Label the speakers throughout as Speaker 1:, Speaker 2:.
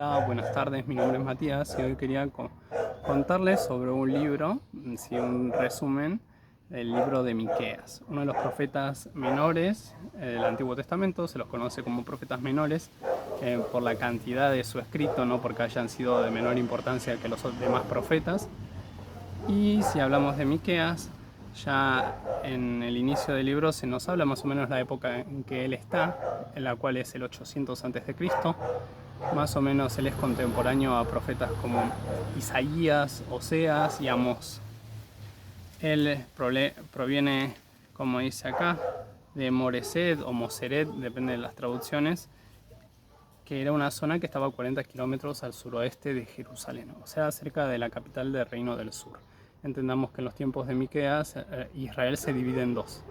Speaker 1: Hola, buenas tardes, mi nombre es Matías y hoy quería contarles sobre un libro, sí, un resumen del libro de Miqueas, uno de los profetas menores del Antiguo Testamento. Se los conoce como profetas menores por la cantidad de su escrito, no porque hayan sido de menor importancia que los demás profetas. Y si hablamos de Miqueas, ya en el inicio del libro se nos habla más o menos la época en que él está, en la cual es el 800 a.C. Más o menos él es contemporáneo a profetas como Isaías, Oseas y Amós. Él proviene, como dice acá, de Moresed o Moseret, depende de las traducciones, que era una zona que estaba a 40 kilómetros al suroeste de Jerusalén, o sea, cerca de la capital del Reino del Sur. Entendamos que en los tiempos de Miqueas, Israel se divide en dos: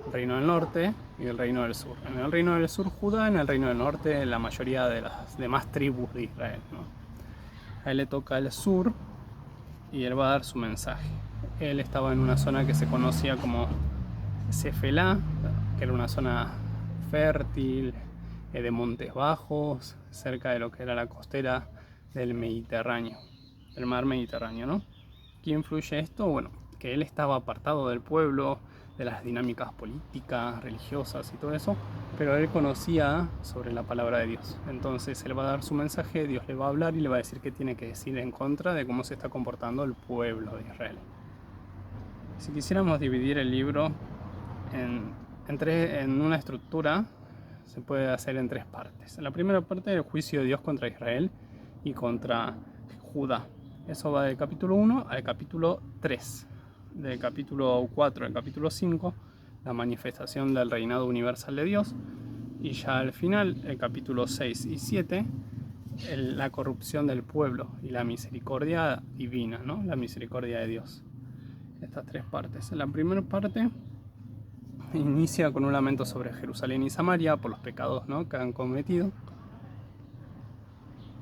Speaker 1: el Reino del Norte y el Reino del Sur. En el Reino del Sur Judá, en el Reino del Norte la mayoría de las demás tribus de Israel, ¿no? A él le toca el sur y él va a dar su mensaje. Él estaba en una zona que se conocía como Cefelá, que era una zona fértil, de montes bajos, cerca de lo que era la costera del Mediterráneo, del mar Mediterráneo, ¿no? ¿Qué influye esto? Bueno, que él estaba apartado del pueblo, de las dinámicas políticas, religiosas y todo eso, pero él conocía sobre la palabra de Dios. Entonces él va a dar su mensaje, Dios le va a hablar y le va a decir qué tiene que decir en contra de cómo se está comportando el pueblo de Israel. Si quisiéramos dividir el libro en una estructura, se puede hacer en tres partes. La primera parte es el juicio de Dios contra Israel y contra Judá. Eso va del capítulo 1 al capítulo 3. Del capítulo 4 al capítulo 5, la manifestación del reinado universal de Dios. Y ya al final, el capítulo 6 y 7, la corrupción del pueblo y la misericordia divina, ¿no? La misericordia de Dios. Estas tres partes. En la primera parte inicia con un lamento sobre Jerusalén y Samaria por los pecados, ¿no?, que han cometido.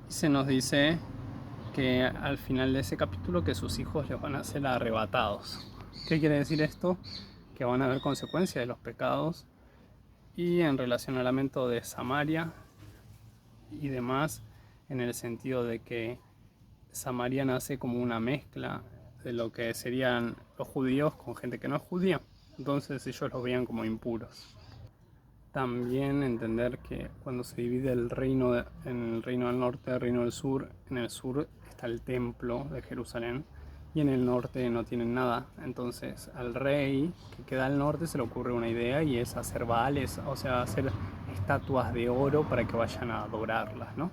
Speaker 1: Y se nos dice que al final de ese capítulo que sus hijos les van a ser arrebatados. ¿Qué quiere decir esto? Que van a haber consecuencias de los pecados. Y en relación al lamento de Samaria y demás, en el sentido de que Samaria nace como una mezcla de lo que serían los judíos con gente que no es judía. Entonces ellos los veían como impuros. También entender que cuando se divide el reino en el reino del norte y el reino del sur, en el sur está el templo de Jerusalén y en el norte no tienen nada. Entonces al rey que queda al norte se le ocurre una idea y es hacer baales, o sea, hacer estatuas de oro para que vayan a adorarlas, ¿no?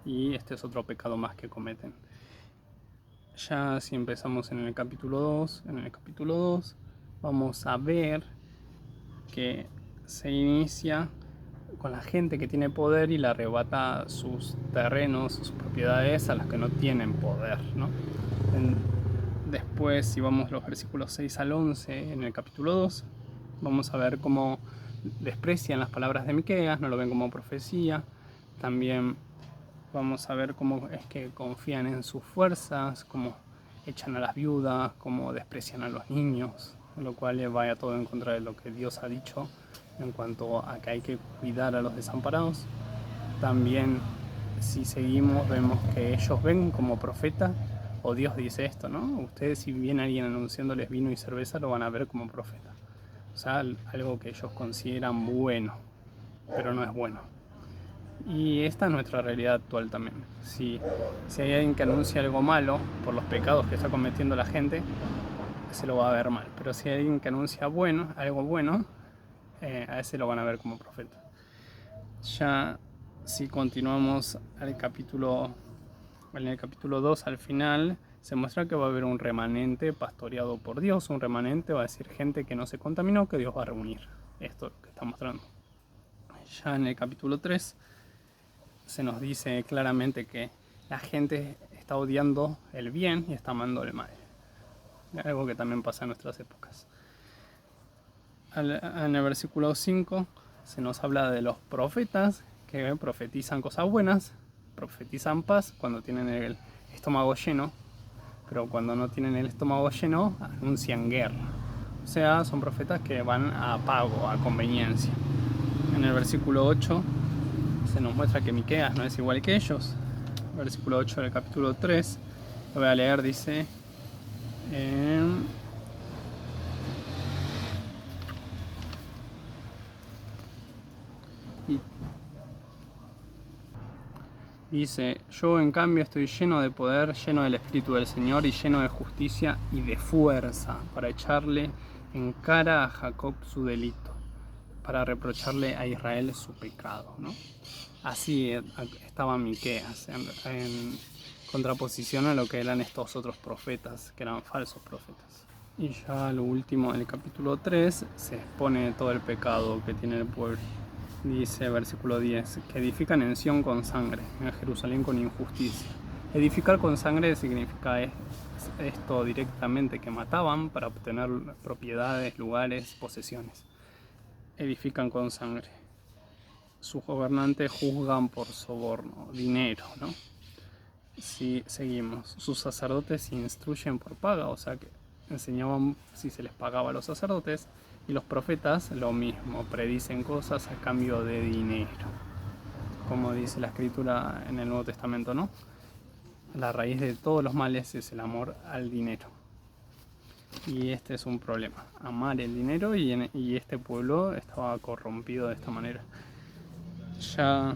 Speaker 1: Y este es otro pecado más que cometen. Ya si empezamos en el capítulo 2, vamos a ver que se inicia con la gente que tiene poder y le arrebata sus terrenos, sus propiedades a las que no tienen poder, ¿no? Después, si vamos los versículos 6 al 11 en el capítulo 2, vamos a ver cómo desprecian las palabras de Miqueas, no lo ven como profecía. También vamos a ver cómo es que confían en sus fuerzas, cómo echan a las viudas, cómo desprecian a los niños, lo cual vaya todo en contra de lo que Dios ha dicho en cuanto a que hay que cuidar a los desamparados. También, si seguimos, vemos que ellos ven como profeta, o Dios dice esto, ¿no? Ustedes, si viene alguien anunciándoles vino y cerveza, lo van a ver como profeta. O sea, algo que ellos consideran bueno, pero no es bueno. Y esta es nuestra realidad actual también. Si hay alguien que anuncia algo malo por los pecados que está cometiendo la gente, se lo va a ver mal. Pero si hay alguien que anuncia algo bueno, a ese lo van a ver como profeta. Ya si continuamos en el capítulo 2 al final, se muestra que va a haber un remanente pastoreado por Dios. Un remanente va a decir gente que no se contaminó, que Dios va a reunir. Esto es lo que está mostrando. Ya en el capítulo 3 se nos dice claramente que la gente está odiando el bien y está amando el mal. Algo que también pasa en nuestras épocas. En el versículo 5 se nos habla de los profetas que profetizan cosas buenas, profetizan paz cuando tienen el estómago lleno, pero cuando no tienen el estómago lleno anuncian guerra. O sea, son profetas que van a pago, a conveniencia. En el versículo 8 se nos muestra que Miqueas no es igual que ellos, versículo 8 del capítulo 3. Lo voy a leer, dice... Dice, yo en cambio estoy lleno de poder, lleno del Espíritu del Señor y lleno de justicia y de fuerza para echarle en cara a Jacob su delito, para reprocharle a Israel su pecado, ¿no? Así estaba Miqueas, en contraposición a lo que eran estos otros profetas, que eran falsos profetas. Y ya lo último, en el capítulo 3, se expone todo el pecado que tiene el pueblo. Dice versículo 10, que edifican en Sión con sangre, en Jerusalén con injusticia. Edificar con sangre significa esto directamente, que mataban para obtener propiedades, lugares, posesiones. Edifican con sangre. Sus gobernantes juzgan por soborno, dinero, ¿no? Si seguimos, sus sacerdotes instruyen por paga, o sea que enseñaban si se les pagaba a los sacerdotes, y los profetas lo mismo, predicen cosas a cambio de dinero, como dice la escritura en el Nuevo Testamento, ¿no? La raíz de todos los males es el amor al dinero. Y este es un problema, amar el dinero, y este pueblo estaba corrompido de esta manera. Ya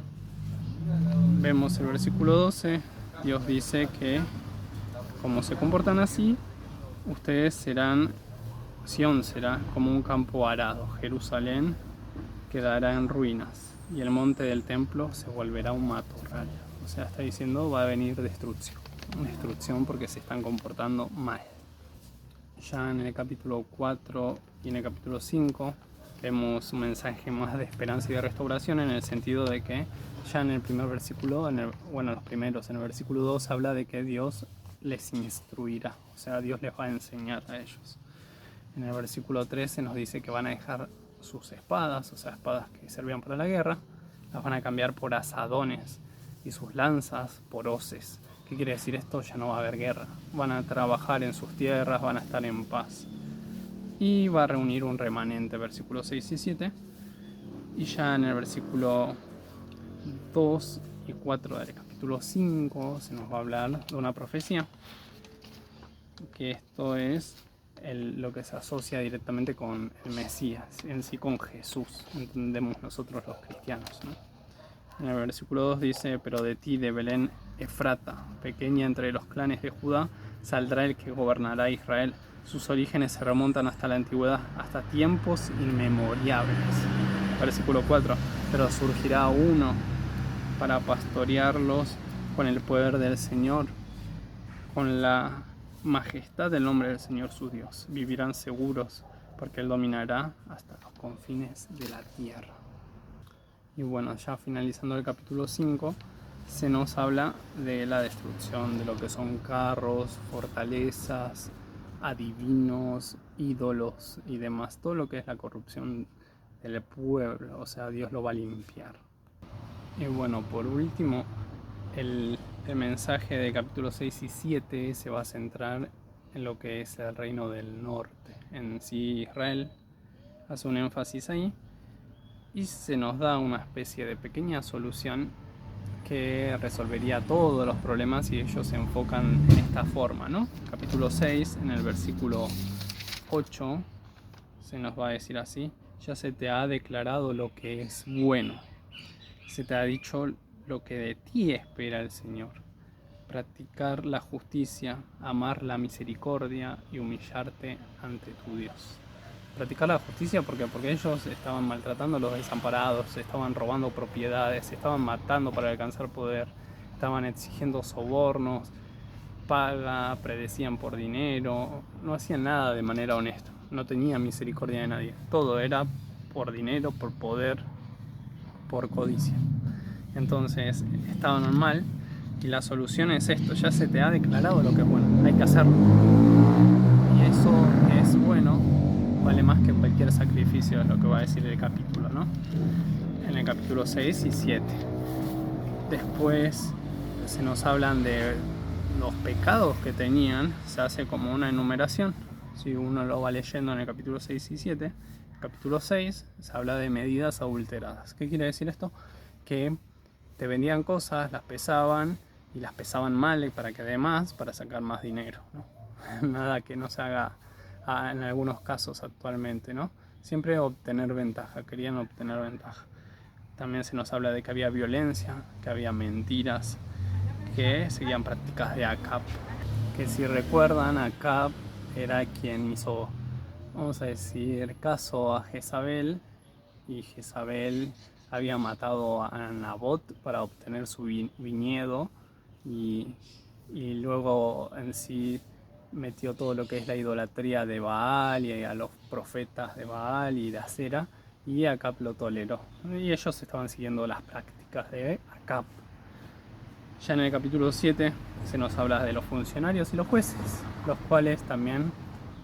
Speaker 1: vemos el versículo 12, Dios dice que como se comportan así, ustedes serán, Sión será como un campo arado, Jerusalén quedará en ruinas y el monte del templo se volverá un matorral. O sea, está diciendo va a venir destrucción porque se están comportando mal. Ya en el capítulo 4 y en el capítulo 5 vemos un mensaje más de esperanza y de restauración, en el sentido de que ya en el primer versículo, los primeros, en el versículo 2 habla de que Dios les instruirá, o sea, Dios les va a enseñar a ellos. En el versículo 13 nos dice que van a dejar sus espadas, o sea, espadas que servían para la guerra, las van a cambiar por asadones y sus lanzas por hoces. ¿Qué quiere decir esto? Ya no va a haber guerra. Van a trabajar en sus tierras, van a estar en paz. Y va a reunir un remanente, versículos 6 y 7. Y ya en el versículo 2 y 4 del capítulo 5 se nos va a hablar de una profecía, que esto es lo que se asocia directamente con el Mesías, en sí con Jesús, entendemos nosotros los cristianos, ¿no? En el versículo 2 dice, pero de ti, de Belén Efrata, pequeña entre los clanes de Judá, saldrá el que gobernará Israel. Sus orígenes se remontan hasta la antigüedad, hasta tiempos inmemoriales. Versículo 4, pero surgirá uno para pastorearlos con el poder del Señor, con la majestad del nombre del Señor su Dios. Vivirán seguros, porque Él dominará hasta los confines de la tierra. Y bueno, ya finalizando el capítulo 5, se nos habla de la destrucción de lo que son carros, fortalezas, adivinos, ídolos y demás. Todo lo que es la corrupción del pueblo, o sea, Dios lo va a limpiar. Y bueno, por último, el mensaje de capítulos 6 y 7 se va a centrar en lo que es el reino del norte. En sí, Israel hace un énfasis ahí y se nos da una especie de pequeña solución que resolvería todos los problemas si ellos se enfocan en esta forma, ¿no? Capítulo 6, en el versículo 8, se nos va a decir así: ya se te ha declarado lo que es bueno, se te ha dicho lo que de ti espera el Señor: practicar la justicia, amar la misericordia y humillarte ante tu Dios. Practicar la justicia porque ellos estaban maltratando a los desamparados, estaban robando propiedades, estaban matando para alcanzar poder, estaban exigiendo sobornos, paga, predecían por dinero, no hacían nada de manera honesta, no tenían misericordia de nadie, todo era por dinero, por poder, por codicia. Entonces estaban mal y la solución es esto: ya se te ha declarado lo que es bueno, hay que hacerlo. Y eso que es bueno vale más que cualquier sacrificio, es lo que va a decir el capítulo, ¿no? En el capítulo 6 y 7. Después se nos hablan de los pecados que tenían, se hace como una enumeración. Si uno lo va leyendo en el capítulo 6 y 7, el capítulo 6 se habla de medidas adulteradas. ¿Qué quiere decir esto? Que te vendían cosas, las pesaban y las pesaban mal para que dé más, para sacar más dinero, ¿no? Nada que no se haga en algunos casos actualmente, ¿no? Siempre obtener ventaja, querían obtener ventaja. También se nos habla de que había violencia, que había mentiras, que seguían prácticas de Acab. Que si recuerdan, Acab era quien hizo, vamos a decir, caso a Jezabel, y Jezabel había matado a Nabot para obtener su viñedo y luego en sí metió todo lo que es la idolatría de Baal y a los profetas de Baal y de Acera, y Acab lo toleró y ellos estaban siguiendo las prácticas de Acab. Ya en el capítulo 7 se nos habla de los funcionarios y los jueces, los cuales también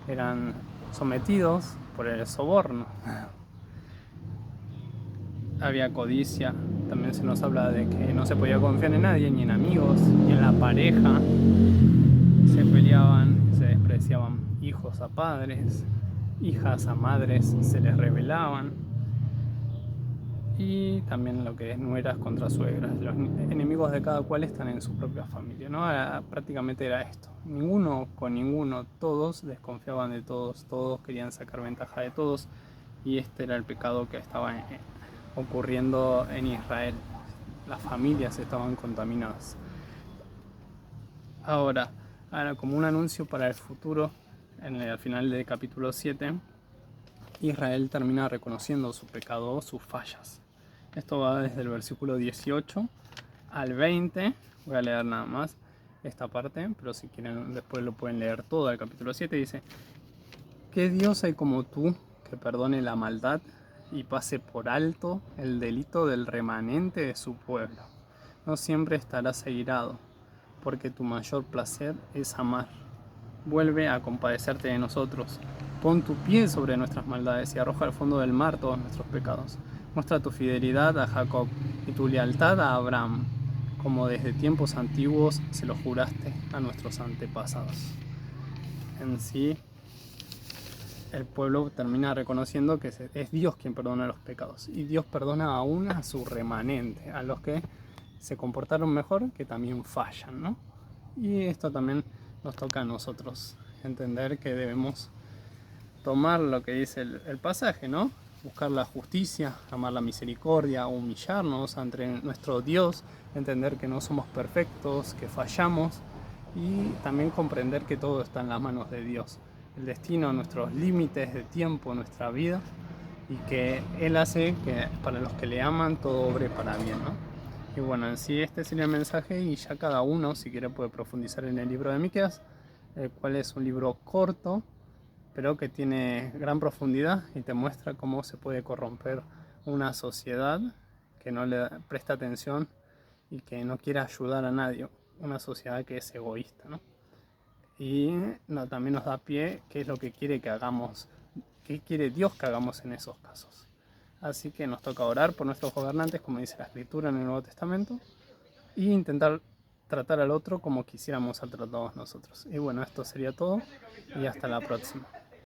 Speaker 1: eran sometidos por el soborno. Había codicia, también se nos habla de que no se podía confiar en nadie, ni en amigos, ni en la pareja. Se peleaban, se despreciaban hijos a padres, hijas a madres se les rebelaban, y también lo que es nueras contra suegras. Los enemigos de cada cual están en su propia familia, ¿no? Prácticamente era esto. Ninguno con ninguno, todos desconfiaban de todos, todos querían sacar ventaja de todos, y este era el pecado que estaba ocurriendo en Israel. Las familias estaban contaminadas. Ahora, como un anuncio para el futuro, al final del capítulo 7, Israel termina reconociendo su pecado, sus fallas. Esto va desde el versículo 18 al 20. Voy a leer nada más esta parte, pero si quieren después lo pueden leer todo. El capítulo 7 dice: ¿qué Dios hay como tú que perdone la maldad y pase por alto el delito del remanente de su pueblo? No siempre estarás airado, porque tu mayor placer es amar. Vuelve a compadecerte de nosotros. Pon tu pie sobre nuestras maldades y arroja al fondo del mar todos nuestros pecados. Muestra tu fidelidad a Jacob y tu lealtad a Abraham, como desde tiempos antiguos se lo juraste a nuestros antepasados. En sí, el pueblo termina reconociendo que es Dios quien perdona los pecados, y Dios perdona aún a su remanente, a los que se comportaron mejor, que también fallan, ¿no? Y esto también nos toca a nosotros entender que debemos tomar lo que dice el pasaje, ¿no? Buscar la justicia, amar la misericordia, humillarnos ante nuestro Dios, entender que no somos perfectos, que fallamos, y también comprender que todo está en las manos de Dios. El destino, nuestros límites de tiempo, nuestra vida, y que Él hace que para los que le aman todo obre para bien, ¿no? Y bueno, en sí este sería el mensaje, y ya cada uno, si quiere, puede profundizar en el libro de Miqueas, el cual es un libro corto, pero que tiene gran profundidad y te muestra cómo se puede corromper una sociedad que no le presta atención y que no quiere ayudar a nadie, una sociedad que es egoísta, ¿no? Y también nos da pie qué es lo que quiere que hagamos, qué quiere Dios que hagamos en esos casos. Así que nos toca orar por nuestros gobernantes, como dice la Escritura en el Nuevo Testamento, e intentar tratar al otro como quisiéramos ser tratados nosotros. Y bueno, esto sería todo, y hasta la próxima.